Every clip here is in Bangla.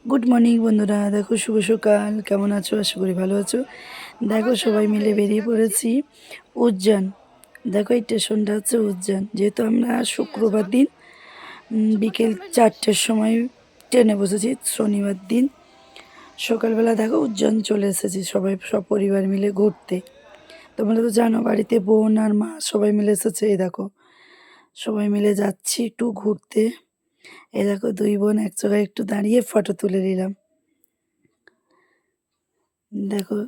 গুড মর্নিং বন্ধুরা, দেখো শুভ সকাল। কেমন আছো? আশা করি ভালো আছো। দেখো সবাই মিলে বেরিয়ে পড়েছি উজ্জয়ন। দেখো এই স্টেশনটা হচ্ছে উজ্জয়ন। যেহেতু আমরা শুক্রবার দিন বিকেল 4টের সময় ট্রেনে বসেছি, শনিবার দিন সকালবেলা দেখো উজ্জয়ন চলে এসেছি সবাই সপরিবার মিলে ঘুরতে। তোমরা তো জানো বাড়িতে বোন আর মা সবাই মিলে এসেছে। এই দেখো সবাই মিলে যাচ্ছি একটু ঘুরতে। এই দেখো দুই বোন এক জায়গায় একটু দাঁড়িয়ে ফটো তুলে নিলাম। দেখো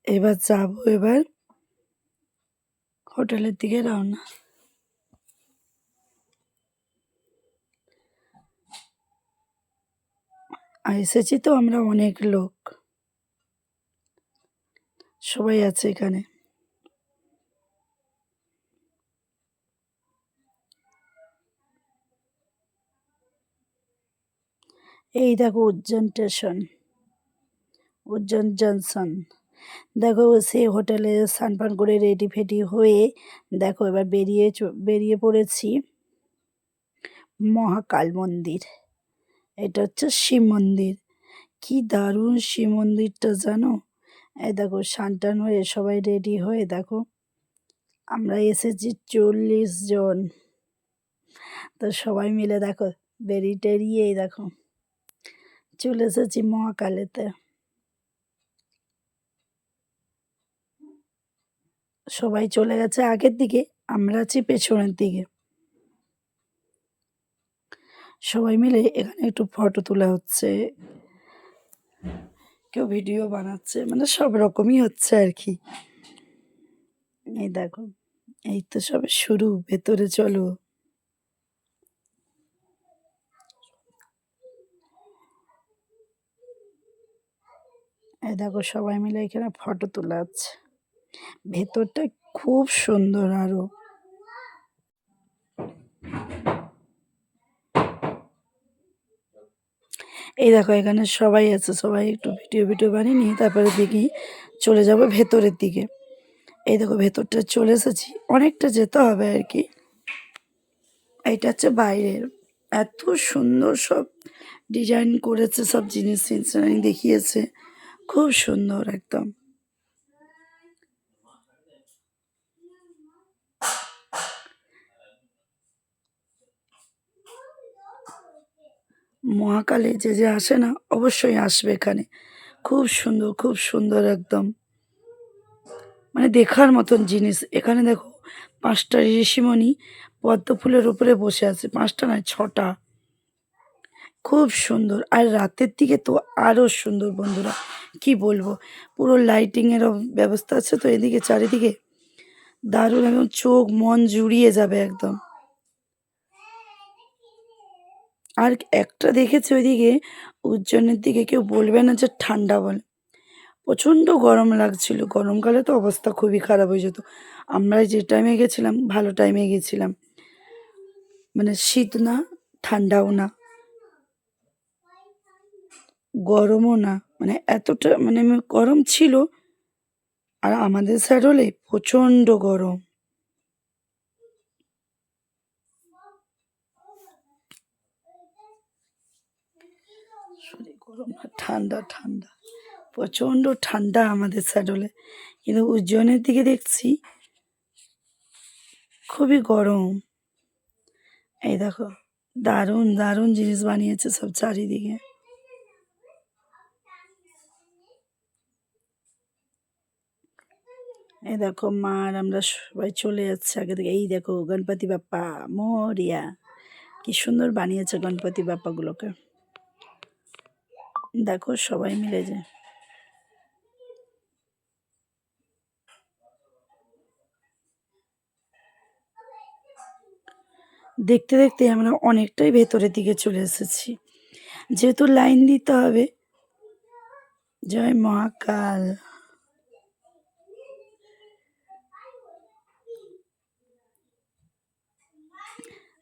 এবার হোটেলের দিকে রওনা। এসেছি তো আমরা অনেক লোক, সবাই আছে এখানে। এই দেখো উজ্জয়ন স্টেশন, উজ্জয়ন জংশন। দেখো সেই হোটেলে স্নান পান করে রেডি ফেডি হয়ে দেখো এবার বেরিয়ে পড়েছি মহাকাল মন্দির। এটা হচ্ছে শিব মন্দির। কি দারুণ শিব মন্দিরটা জানো। এই দেখো স্নান টান হয়ে সবাই রেডি হয়ে দেখো আমরা এসেছি 40 জন। তো সবাই মিলে দেখো বেরিয়ে টেরিয়ে এই দেখো চলে এসেছি মহাকালেতে। সবাই চলে গেছে আগের দিকে, আমরা আছি পেছনের দিকে। সবাই মিলে এখানে একটু ফটো তোলা হচ্ছে, কেউ ভিডিও বানাচ্ছে, মানে সব রকমই হচ্ছে আর কি। এই দেখো এই তো সবে শুরু, ভেতরে চলো। এই দেখো সবাই মিলে এখানে ফটো তোলা হচ্ছে। ভেতরটা খুব সুন্দর। আরো এই দেখো এখানে সবাই আছে, সবাই একটু ভিডিও ভিডিও বানিয়ে নিয়ে তারপরে দেখি চলে যাব ভেতরের দিকে। এই দেখো ভেতরটা চলে এসেছি, অনেকটা যেতে হবে আর কি। এইটা হচ্ছে বাইরের, এত সুন্দর সব ডিজাইন করেছে, সব জিনিস দেখিয়েছে, খুব সুন্দর একদম। মহাকালে যে যে আসে না অবশ্যই আসবে এখানে, খুব সুন্দর খুব সুন্দর একদম, মানে দেখার মতন জিনিস। এখানে দেখো 5টা ঋষিমণি পদ্ম ফুলের উপরে বসে আছে, 5টা নয় 6টা। খুব সুন্দর, আর রাতের দিকে তো আরো সুন্দর বন্ধুরা, কি বলবো। পুরো লাইটিংয়েরও ব্যবস্থা আছে তো এদিকে চারিদিকে, দারুণ একদম, চোখ মন জুড়িয়ে যাবে একদম। আর একটা দেখেছি ওইদিকে উজ্জয়নের দিকে, কেউ বলবে না যে ঠান্ডা বলে, প্রচণ্ড গরম লাগছিল। গরমকালে তো অবস্থা খুবই খারাপ হয়ে যেত। আমরা যে টাইমে গেছিলাম ভালো টাইমে গেছিলাম, মানে শীত না ঠান্ডাও না গরমও না, মানে এতটা মানে গরম ছিল। আর আমাদের সাইড হলে প্রচণ্ড গরম। সরি গরম না, ঠান্ডা ঠান্ডা, প্রচণ্ড ঠান্ডা আমাদের সাইড হলে। কিন্তু উজ্জয়নের দিকে দেখছি খুবই গরম। এই দেখো দারুণ দারুণ জিনিস বানিয়েছে সব চারিদিকে। এই দেখো মা আর আমরা সবাই চলে যাচ্ছে আগে থেকে। এই দেখো গণপতি বাপ্পা মোরিয়া, কি সুন্দর বানিয়েছে গণপতি বাপ্পাগুলোকে। দেখো সবাই মিলে যে দেখতে দেখতে আমরা অনেকটাই ভেতরের দিকে চলে এসেছি, যেহেতু লাইন দিতে হবে। জয় মহাকাল।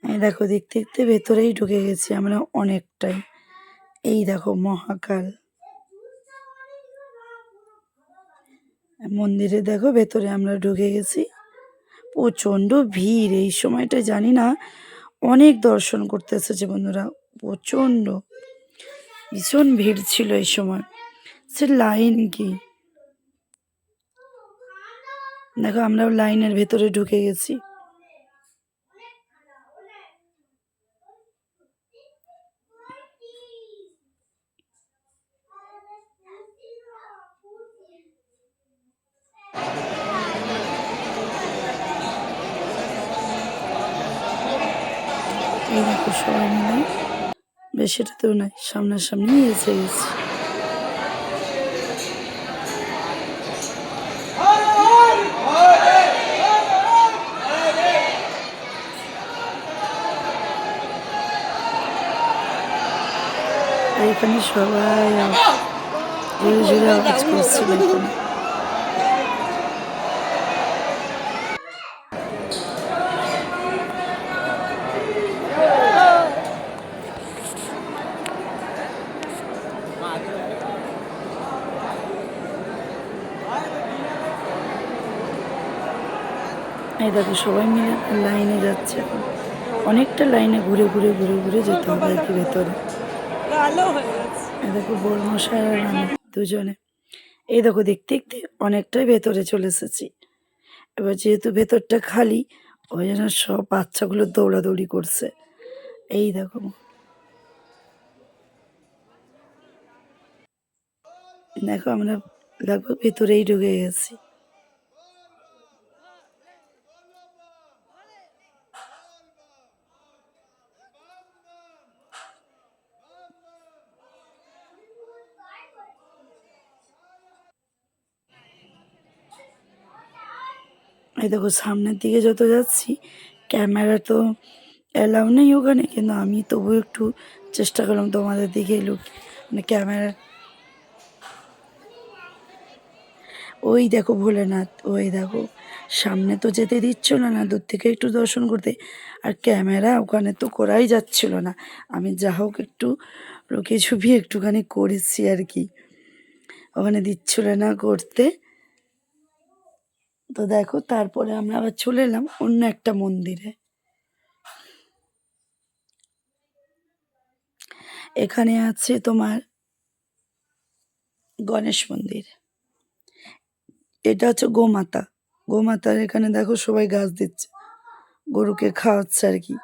এই দেখো দেখতে দেখতে ভেতরেই ঢুকে গেছি আমরা অনেকটাই। এই দেখো মহাকাল মন্দিরে, দেখো ভেতরে আমরা ঢুকে গেছি। প্রচণ্ড ভিড় এই সময়টা, জানি না অনেক দর্শন করতে এসেছে বন্ধুরা, প্রচণ্ড। ভীষণ ভিড় ছিল এই সময়। সে লাইন কি, দেখো আমরাও লাইনের ভেতরে ঢুকে গেছি। এই দেখো সবাই মিলে, বেশিটাতেও নাই, সামনাসামনি এসে গেছি। আর এখানে সবাই জোরে জোরে আওয়াজ করছিল এখানে। এই দেখো সবাই মিলে লাইনে যাচ্ছে এখন, অনেকটা লাইনে ঘুরে ঘুরে ঘুরে ঘুরে যেতে হবে আর কি ভেতরে। এই দেখো বড়মশাই আর আমি দুজনে, এই দেখো দেখতে দেখতে অনেকটাই ভেতরে চলে এসেছি। এবার যেহেতু ভেতরটা খালি, ওই জন্য সব বাচ্চাগুলো দৌড়াদৌড়ি করছে। এই দেখো, দেখো আমরা দেখো ভেতরেই ঢুকে গেছি। এই দেখো সামনের দিকে যত যাচ্ছি, ক্যামেরা তো অ্যালাউ নেই ওখানে, কিন্তু আমি তবু একটু চেষ্টা করলাম তোমাদের দিকে মানে ক্যামেরা। ওই দেখো ভোলেনাথ, ওই দেখো সামনে তো যেতে দিচ্ছিল না, দূর থেকে একটু দর্শন করতে। আর ক্যামেরা ওখানে তো করাই যাচ্ছিল না। আমি যা হোক একটু লুকিয়ে ছুপিয়ে একটুখানি করেছি আর কি, ওখানে দিচ্ছিল না করতে। তো দেখো তারপরে আমরা আবার চলে এলাম অন্য একটা মন্দিরে। এখানে আছে তোমার গণেশ মন্দির। এটা হচ্ছে গোমাতা। গোমাতার এখানে দেখো সবাই গাছ দিচ্ছে, গরুকে খাওয়াচ্ছে আর কি।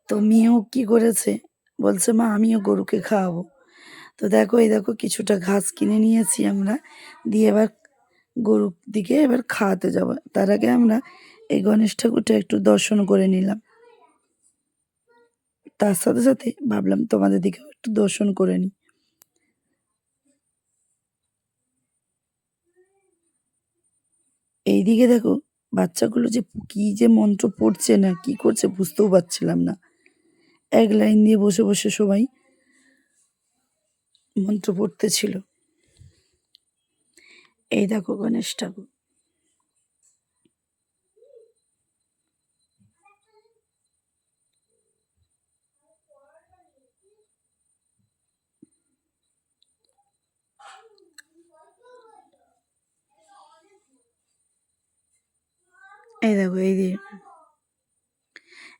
তো মেয়েও কি করেছে, বলছে মা আমিও গরুকে খাওয়াবো। তো দেখো এই দেখো কিছুটা ঘাস কিনে নিয়েছি আমরা, দিয়ে এবার গরুর দিকে এবার খাওয়াতে যাবো। তার আগে আমরা এই গণেশ ঠাকুরটা একটু দর্শন করে নিলাম, তার সাথে সাথে ভাবলাম তোমাদের দিকেও একটু দর্শন করে নিই। এইদিকে দেখো বাচ্চাগুলো যে কি যে মন্ত্র পড়ছে না কি করছে বুঝতেও পারছিলাম না। এক লাইন দিয়ে বসে বসে সবাই মন্ত্র পড়তেছিল। এই দেখো গণেশ ঠাকুর, এই দেখো এই দিয়ে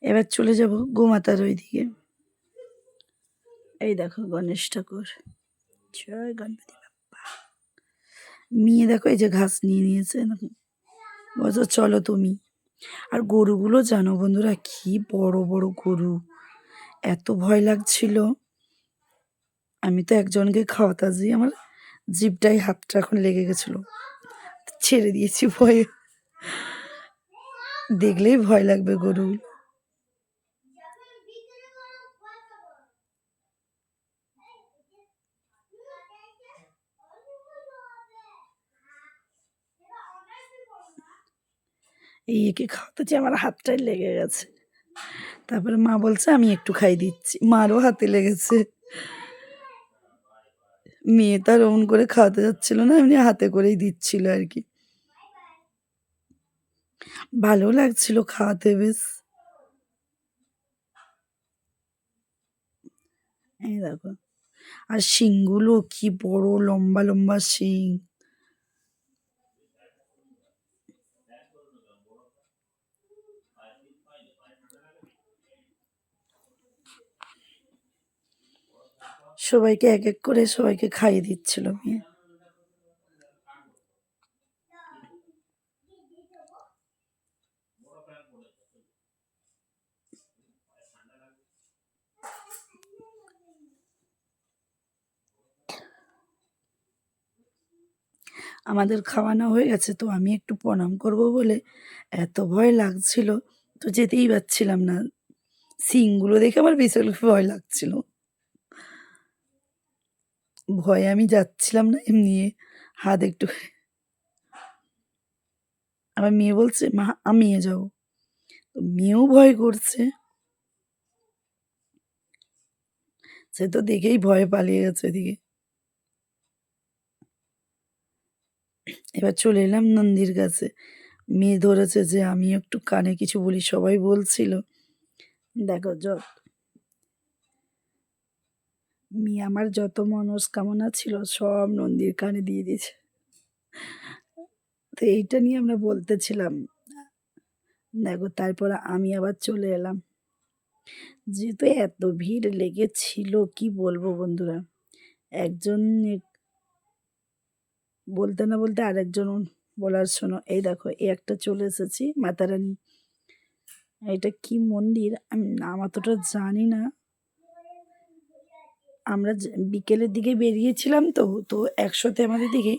এবার চলে যাব গোমাতার ওইদিকে। এই দেখো গণেশ ঠাকুর, জয় গণপতি বাপ্পা। মেয়ে দেখো এই যে ঘাস নিয়ে নিয়েছে, দেখো বলছো চলো তুমি। আর গরুগুলো জানো বন্ধুরা কি বড় বড় গরু, এত ভয় লাগছিল। আমি তো একজনকে খাওয়াতে যেয়ে আমার জিভটায় হাতটা এখন লেগে গেছিল, ছেড়ে দিয়েছি ভয়ে, দেখলেই ভয় লাগবে গরু। এই একে খাওয়াতে যে আমার হাতটাই লেগে গেছে। তারপরে মা বলছে আমি একটু খাই দিচ্ছি, মারও হাতে লেগেছে। মেয়ে তার ওমন করে খাওয়াতে যাচ্ছিল না, এমনি হাতে করেই দিচ্ছিল আর কি। ভালো লাগছিল খাওয়াতে বেশ। এই দেখো, আর শিংগুলো কি বড়, লম্বা লম্বা শিং। সবাইকে এক এক করে সবাইকে খাইয়ে দিচ্ছিল মেয়ে। আমাদের খাওয়ানো হয়ে গেছে, তো আমি একটু প্রণাম করব বলে এত ভয় লাগছিল, তো যেতেই পারছিলাম না। শিংগুলো দেখে আমার ভীষণ ভয় লাগছিল। ভয়ে আমি যাচ্ছিলাম না, এমনি হাত একটু। আমার মেয়ে বলছে, "মা আমিও যাবো।" তো মেয়েও ভয় করছে। সে তো দেখেই ভয়ে পালিয়ে গেছে ওদিকে। এবার চলে এলাম নন্দীর কাছে। মেয়ে ধরেছে যে আমি একটু কানে কিছু বলি, সবাই বলছিল। দেখো মেয়ে আমার যত মনস্কামনা ছিল সব নন্দীর কানে দিয়ে দিয়েছে। তো এইটা নিয়ে আমরা বলতেছিলাম। দেখো তারপর আমি আবার চলে এলাম। যেহেতু এত ভিড় লেগেছিল কি বলবো বন্ধুরা। একজন বলতে না বলতে আরেকজন বলার শোনো, এই দেখো এই একটা চলে এসেছি মাতারানী। এটা কি মন্দির আমি নাম অতটা জানি না। আমরা বিকেলের দিকে বেরিয়েছিলাম, তো তো একসাথে আমাদের দিকে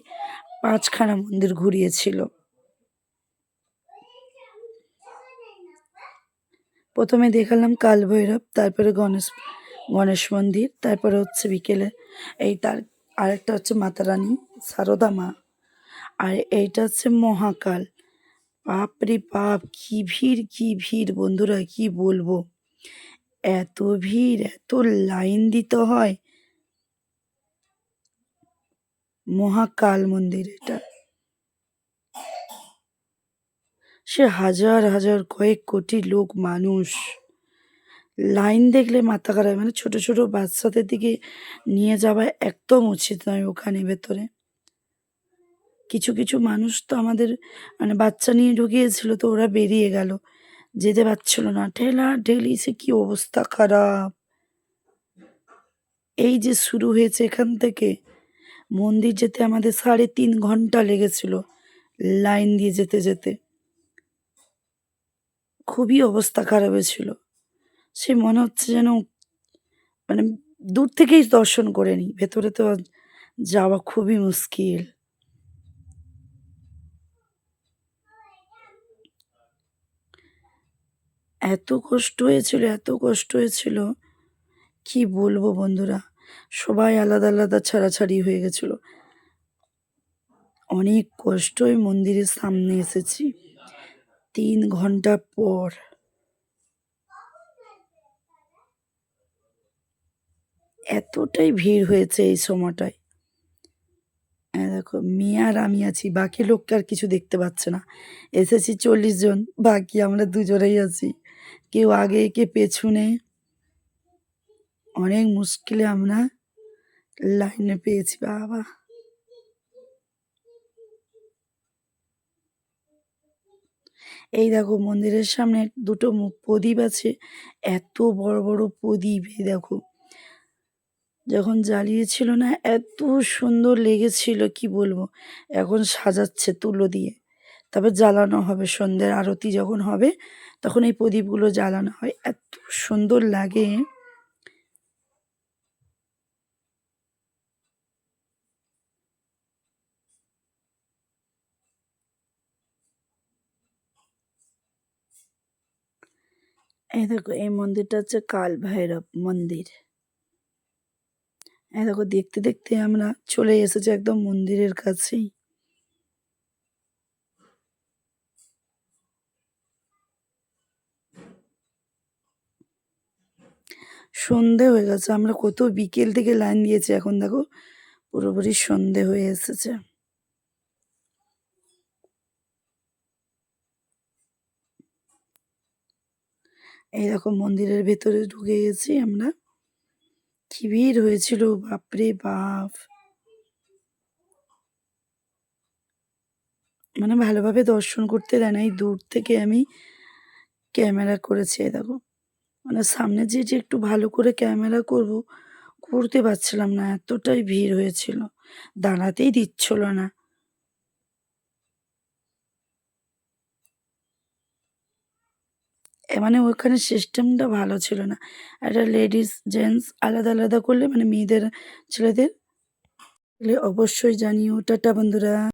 5খানা মন্দির ঘুরিয়েছিল। প্রথমে দেখালাম কালভৈরব, তারপরে গণেশ মন্দির, তারপরে হচ্ছে বিকেলে এই তার আরেকটা হচ্ছে মাতারানী সারদা মা, আর এইটা হচ্ছে মহাকাল। বাপরে বাপ, কি ভিড় কি ভিড় বন্ধুরা, কি বলবো। এত ভিড়, এত লাইন দিতে হয়। মহাকাল মন্দির এটা। সে হাজার হাজার কয়েক কোটি লোক মানুষ। লাইন দেখলে মাথা খারাপ, মানে ছোট ছোট বাচ্চাদের দিকে নিয়ে যাওয়া একদম উচিত নয় ওখানে ভেতরে। কিছু কিছু মানুষ তো আমাদের মানে বাচ্চা নিয়ে ঢুকিয়েছিল, তো ওরা বেরিয়ে গেল, যেতে পারছিল না, ঠেলা ঠেলি, সে কি অবস্থা খারাপ। এই যে শুরু হয়েছে এখান থেকে মন্দির যেতে আমাদের 3.5 ঘন্টা লেগেছিল লাইন দিয়ে যেতে যেতে। খুবই অবস্থা খারাপ হয়েছিল। সে মনে হচ্ছে যেন মানে দূর থেকেই দর্শন করে নিই, ভেতরে তো যাওয়া খুবই মুশকিল। এত কষ্ট হয়েছিল, এত কষ্ট হয়েছিল, কি বলবো বন্ধুরা। সবাই আলাদা আলাদা ছাড়াছাড়ি হয়ে গেছিল। অনেক কষ্টই মন্দিরের সামনে এসেছি 3 ঘন্টা পর। এতটাই ভিড় হয়েছে এই সময়টায়। দেখো মেয়ে আর আমি আছি, বাকি লোককে আর কিছু দেখতে পাচ্ছে না। এসেছি 40 জন, বাকি আমরা দুজনেই আছি, কেউ আগে কে পেছনে। অনেক মুশকিলে আমরা লাইনে পেয়েছি বাবা। এই দেখো মন্দিরের সামনে দুটো প্রদীপ আছে, এত বড় বড় প্রদীপ। এই দেখো যখন জ্বালিয়েছিল না এত সুন্দর লেগেছিল কি বলবো। এখন সাজাচ্ছে তুলো দিয়ে, তারপর জ্বালানো হবে সন্ধ্যের আরতি যখন হবে, তখন এই প্রদীপগুলো জ্বালানো হয়, এত সুন্দর লাগে। এই দেখো এই মন্দিরটা হচ্ছে কাল ভৈরব মন্দির। এই দেখো দেখতে দেখতে আমরা চলে এসেছি একদম মন্দিরের কাছেই। সন্ধে হয়ে গেছে, আমরা কত বিকেল থেকে লাইন দিয়েছি, এখন দেখো পুরোপুরি সন্ধে হয়ে এসেছে। এই দেখো মন্দিরের ভেতরে ঢুকে গেছি আমরা। কি ভিড় হয়েছিল বাপরে বাপ। মানে ভালোভাবে দর্শন করতে দেয় না, এই দূর থেকে আমি ক্যামেরা করেছি। এই দেখো মানে সামনে যে একটু ভালো করে ক্যামেরা করব, উঠতে পারছিলাম না, এতটাই ভিড় হয়েছিল। দাঁড়াতেই দিচ্ছিল না। মানে ওখানে সিস্টেমটা ভালো ছিল না। একটা লেডিস, জেন্টস আলাদা, আলাদা করলে মানে মেয়েদের, ছেলেদের অবশ্যই জানিও। টাটা বন্ধুরা।